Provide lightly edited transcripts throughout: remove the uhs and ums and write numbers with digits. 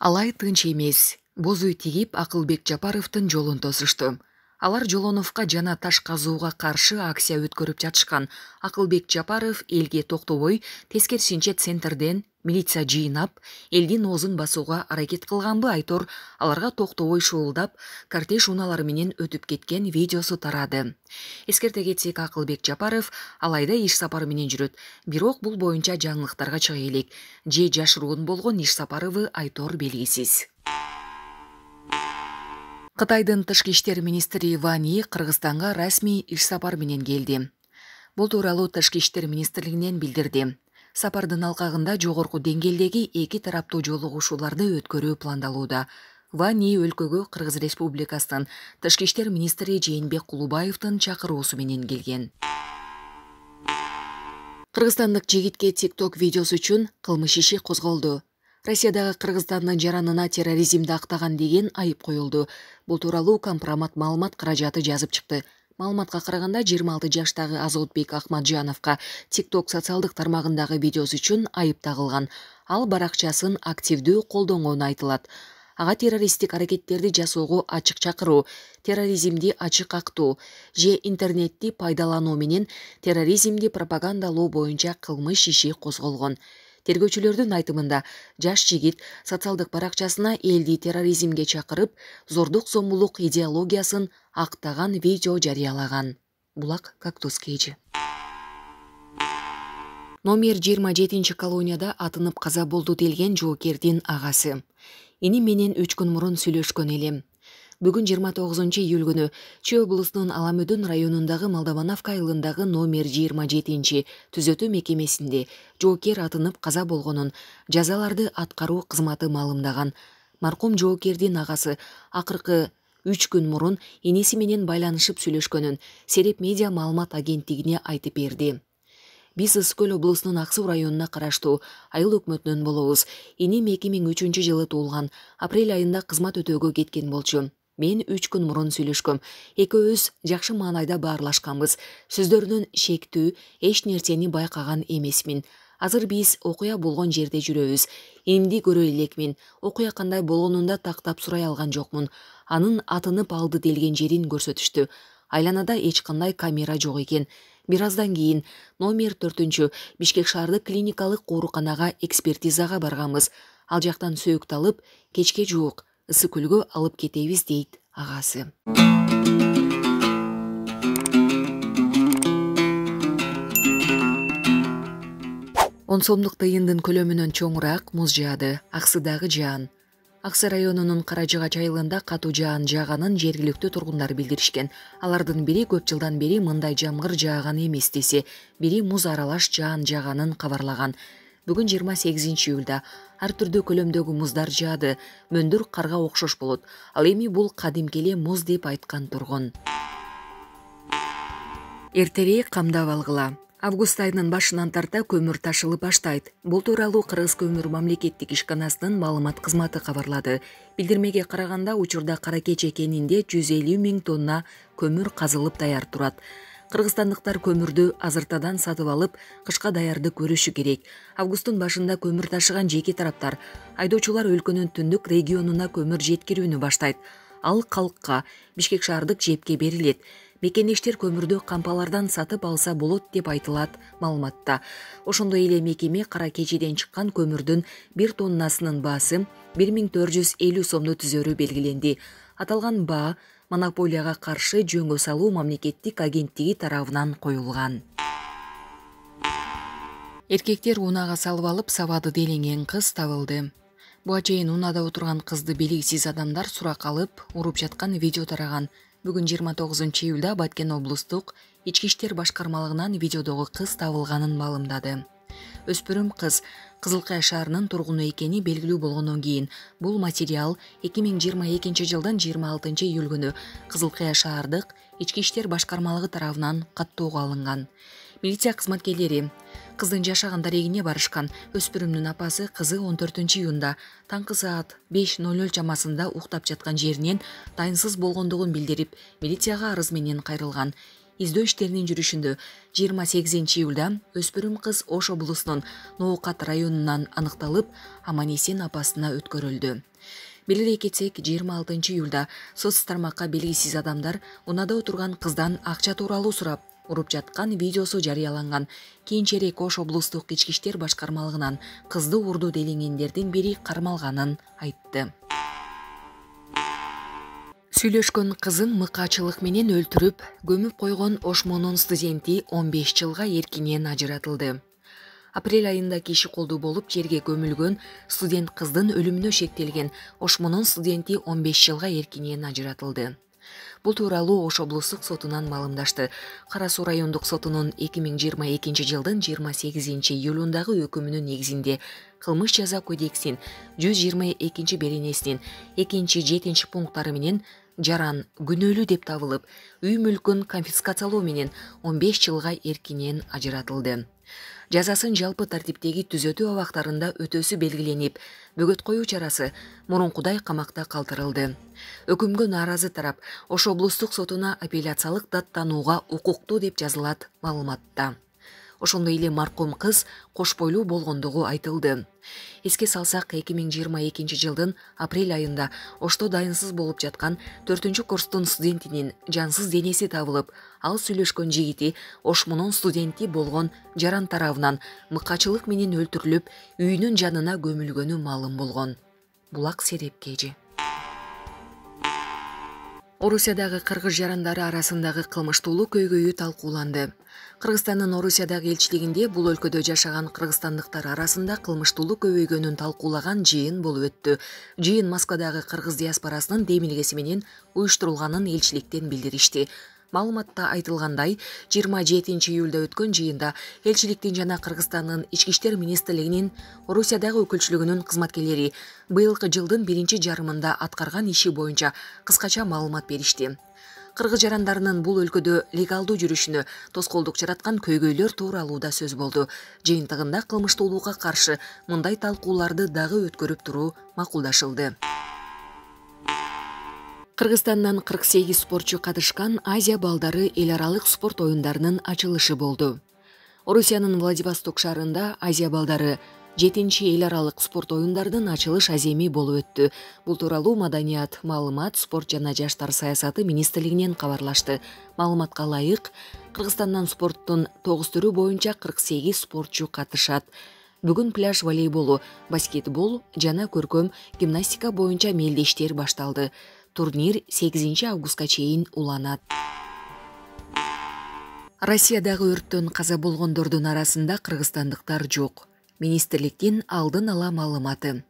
Алай тынч эмес. Боз үй тигип Акылбек Жапаровдун жолун тосушту. Алар Жолоновго жана таш казууга каршы акция өткөрүп жатышкан. Акылбек Жапаров элге токтобой тескерисинче центрден милиция жыйнап, элдин оозун басууга аракет кылганбы айтор, аларга токтобой шуулдап, кортеж унаалары менен өтүп кеткен видеосу тарады. Эскерте кетсек, Акылбек Жапаров алайда иш сапары менен жүрөт. Бирок бул боюнча жаңылыктарга чыга элек. Же жашыруун болгон иш сапарыбы айтор белгисиз. Кытайдын тышкы иштер министри Ван Йи Кыргызстанга расмий иш сапар менен келди. Бул тууралуу тышкы иштер министрлигинен билдирди. Сапардын алкагында жогорку деңгээлдеги эки тараптуу жолугушууларды өткөрүү пландалууда. Ван Йи өлкөгө Кыргыз Республикасынын тышкы иштер министри Жээнбек Кулубаевдин чакыруусу менен келген. Кыргызстандык жигитке TikTok видеосу үчүн кылмыш иши козголду. Россиядагы Кыргызстандын жаранына терроризмди актаган деген айып коюлду. Бул тууралуу компромат маалымат каражаты жазып чыкты. Маалыматка караганда 26 жаштагы Азотбек Ахмаджановго TikTok социалдык тармагындагы видеосу үчүн айып тагылган. Ал баракчасын активдүү колдонгону айтылат. Ага террористтик аракеттерди жасоого ачык чакыруу, терроризмди ачык актоо же интернетти пайдалануу менен терроризмди пропагандалоо боюнча кылмыш иши козголгон. Тергөөчүлөрдүн айтымында жаш жигит социалдык баракчасына элди терроризмге чакырып, зордук зомбулук идеологиясын актаган видео жарыялаган. Булак Кактус Кейжи. Номер 27 колонияда атынып каза болду делген жоокердин агасы. Ини менен 3 күн мурун сүйлөшкөн элем. Бүгүн 29 июль күнү Чүй облусунун Аламөдүн районундагы Молдовановка айылындагы номер 27 түзөтүү мекемесинде жоокер атынып каза болгонун жазаларды аткаруу кызматы маалымдаган. Маркум жоокердин агасы акыркы 3 күн мурун иниси менен байланышып сүйлөшкөнүн Сереп медиа маалымат агенттигине айтып берди. Биз Ысык-Көл облусунун Ак Суу районуна караштуу айыл өкмөтүнөн болобуз. Иним 2003 жылы туулган. Апрель айында кызмат өтөөгө кеткен болчу. Мен 3 күн мурун сүйлөшкөм. Экөөбүз жакшы маанайда баарлашканбыз. Сөздөрүнөн шектүү, эч нерсени байкаган эмесмин. Азыр биз окуя болгон жерде жүрөбүз. Энимди көрө элекмин. Окуя кандай болгонун тактап сурай алган жокмун. Анын атынып алды делген жерин көрсөтүштү. Айланада эч кандай камера жок экен. Бир аздан кийин номер 4 Бишкек шаардык клиникалык ооруканага экспертизага барганбыз. Ал жактан сөөктү алып, кечке жуук Ысык-Көлгө алып кетебиз дейт агасы. 10 сомдук тыйындын көлөмүнөн чоңураак муз жаады. Аксыдагы жаан. Аксы районунун Каражыгач айылында катуу жаан жааганын жергиликтүү тургундар билдиришкен. Алардын бири көп жылдан бери мындай жамгыр жааган эмес десе, бири муз аралаш жаан жааганын кабарлаган. Бүгүн 28 июлда ар түрдүү көлөмдөгү муздар жаады. Мөндүр карга окшош болот. Ал эми бул кадимкеле муз деп айткан тургун. Эртерээк камдап алгыла. Август айынын башынан тарта көмүр ташылып баштайт. Бул тууралуу Кыргыз көмүр мамлекеттик ишканасынын маалымат кызматы кабарлады. Билдирмеге караганда учурда Кара Кече кенинде 150 000 тонна көмүр казылып даяр турат. Кыргызстандыктар көмүрдү азыртадан сатып алып, кышка даярды көрүшү керек. Августтун башында көмүр ташыган жеке тараптар айдоочулар өлкөнүн түндүк регионуна көмүр жеткирүүнү баштайт. Ал калкка, Бишкек шаардык жепке берилет. Мекендештер көмүрдү кампалардан сатып алса болот деп айтылат маалыматта. Ошондой эле мекеме Кара Кечеден чыккан көмүрдүн 1 тоннасынын баасы 1450 сомду түзөрү белгиленди. Аталган баа монополияга каршы жөнгө салуу мамлекеттик агенттиги тарабынан коюлган. Эркектер унаага салып алып сабады делинген кыз табылды. Буга чейин унада отурган кызды белгисиз адамдар сурак алып, уруп жаткан видео тараган. Бүгүн 29 июлда Баткен облустук Ички иштер башкармалыгынан видеодогу кыз табылганын маалымдады. Өспүрүм кыз Кызылкая шаарынын тургуну экени белгилүү болгондон кийин бул материал 2022 жылдын 26 июль күнү Кызылкая шаардык ички иштер башкармалыгы тарабынан каттоого алынган. Милиция кызматкерлери кыздын жашаган дарегине барышкан. Өспүрүмдүн апасы кызы 14 июнда таңкы саат 5:00 чамасында уктап жаткан жеринен дайынсыз болгондугун билдирип, милицияга арыз менен кайрылган. Издөө иштеринин жүрүшүндө 28 июлда өспүрүм кыз Ош облусунун Ноокат районунан аныкталып, аман-эсен апасына өткөрүлдү. Белгилей кетсек, 26 июлда соц тармакка белгисиз адамдар унада отурган кыздан акча тууралуу сурап, уруп жаткан видеосу жарыяланган. Кийинчерээк Ош облустук ички иштер башкармалыгынан кызды урду делингендердин бири кармалганын айтты. Сүйлөшкөн кызын мыкаачылык менен өлтүрүп, көмүп койгон Ошмонун студенти 15 жылга эркинен ажыратылды. Апрель айында киши колдуу болуп жерге көмүлгөн студент кыздын өлүмүнө шектелген Ошмонун студенти 15 жылга эркинен ажыратылды. Бул тууралуу Ош облустук сотунан маалымдашты. Кара Суу райондук сотунун 2022 жылдын 28 июлундагы өкүмүнүн негизинде кылмыш жаза кодексинин 122 беренесинин 2-7 пункттары менен жаран күнөөлүү деп табылып, үй мүлкүн конфискациялоо менен 15 жылга эркинен ажыратылды. Жазасын жалпы тартиптеги түзөтүү абактарында өтөөсү белгиленип, бөгөт коюу чарасы мурункудай камакта калтырылды. Өкүмгө нааразы тарап Ош облустук сотуна апелляциялык даттанууга укуктуу деп жазылат маалыматта. Ошондой эле маркум кыз кош бойлуу болгондугу айтылды. Эске салсак, 2022 жылдын апрель айында Ошто дайынсыз болуп жаткан 4-курстун студентинин жансыз денеси табылып, ал сүйлөшкөн жигити Ошмонун студенти болгон жаран тарабынан мыкаачылык менен өлтүрүлүп, үйүнүн жанына көмүлгөнү маалым болгон. Булак Серепкежи. Орусиядагы кыргыз жарандары арасындагы кылмыштуулук көйгөйү талкууланды. Кыргызстандын Орусиядагы элчилигинде бул өлкөдө жашаган кыргызстандыктар арасында кылмыштуулук көбөйгөнүн талкуулаган жыйын болуп өттү. Жыйын Москвадагы кыргыз диаспорасынын демилгеси менен уюштурулганын элчиликтен билдиришти. Маалыматта айтылгандай, 27 июлда өткөн жыйында элчиликтин жана Кыргызстандын ички иштер министрлигинин Орусиядагы өкүлчүлүгүнүн кызматкерлери быйылкы жылдын биринчи жарымында аткарган иши боюнча кыскача маалымат беришти. Кыргыз жарандарынын бул өлкөдө легалдуу жүрүшүнө тоскоолдук жараткан көйгөйлөр тууралуу да сөз болду. Жыйынтыгында кылмыштуулукка каршы мындай талкууларды дагы өткөрүп туруу макулдашылды. Кыргызстандан 48 спортчу катышкан Азия балдары эл аралык спорт оюндарынын ачылышы болду. Орусиянын Владивосток шаарында Азия балдары 7-чи эл аралык спорт оюндарынын ачылыш аземи болуп өттү. Бул тууралуу Маданият, маалымат, спорт жана жаштар саясаты министрлигинен кабарлашты. Маалыматка ылайык, Кыргызстандан спорттун 9 түрү боюнча 48 спортчу катышат. Бүгүн пляж волейболу, баскетбол жана көркөм гимнастика боюнча мелдештер башталды. Турнир 8 августка чейин уланат. Россиядагы өрттөн каза болгондордун арасында кыргызстандыктар жок. Министрликтин алдын ала маалыматы.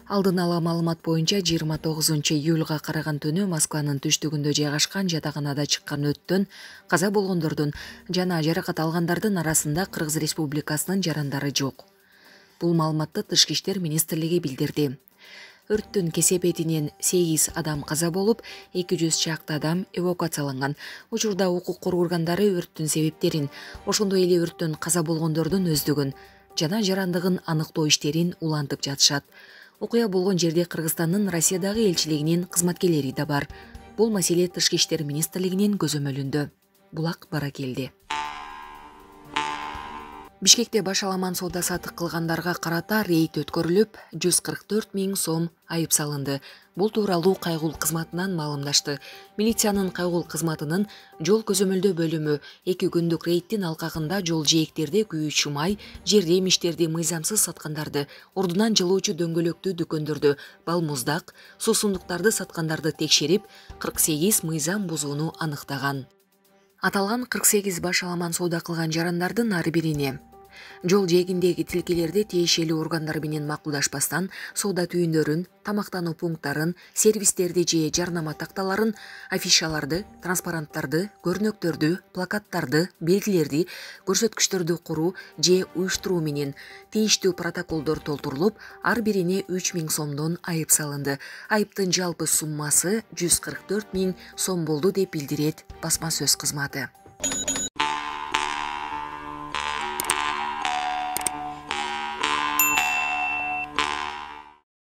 Алдын ала маалымат боюнча 29 июлга караган түнү Москванын түштүгүндө жайгашкан жатаканада чыккан өрттөн каза болгондордун жана жаракат алгандардын арасында Кыргыз Республикасынын жарандары жок. Бул маалыматты Тышкы иштер министрлиги билдирди. Өрттүн кесепетинен 8 адам каза болуп, 200 чакты адам эвакуацияланган. Учурда укук коргоо органдары өрттүн себептерин, ошондой эле өрттөн каза болгондордун өздүгүн жана жарандыгын аныктоо иштерин улантып жатышат. Окуя болгон жерде Кыргызстандын Россиядагы элчилигинин кызматкерлери да бар. Бул маселе Тышкы иштер министрлигинин көзөмөлүндө. Булак бара келди. Бишкекте башаламан соода сатык кылгандарга карата рейд өткөрүлүп, 144 000 сом айып салынды. Бул тууралуу кайгул кызматынан маалымдашты. Милициянын кайгул кызматынын жол көзөмөлдөө бөлүмү 2 күндүк рейдтин алкагында жол жээктерде күйүүчү май, жердем иштерди мыйзамсыз саткандарды, ордунан жылуучу дөңгөлөктүү дүкөндөрдү, балмуздак, суусундуктарды саткандарды текшерип, 48 мыйзам бузууну аныктаган. Аталган 48 башаламан соода кылган жарандардын ар бирине Жол жээгиндеги тилкелерди тиешелүү органдар менен макулдашпастан соода түйүндөрүн, тамактануу пункттарын, сервистерди же жарнама такталарын, афишаларды, транспаранттарды, көрнөктөрдү, плакаттарды, белгилерди, көрсөткүчтөрдү куруу же уюштуруу менен тийиштүү протоколдор толтурулуп, ар бирине 3000 сомдон айып салынды. Айыптын жалпы суммасы 144 000 сом болду деп билдирет басма сөз кызматы.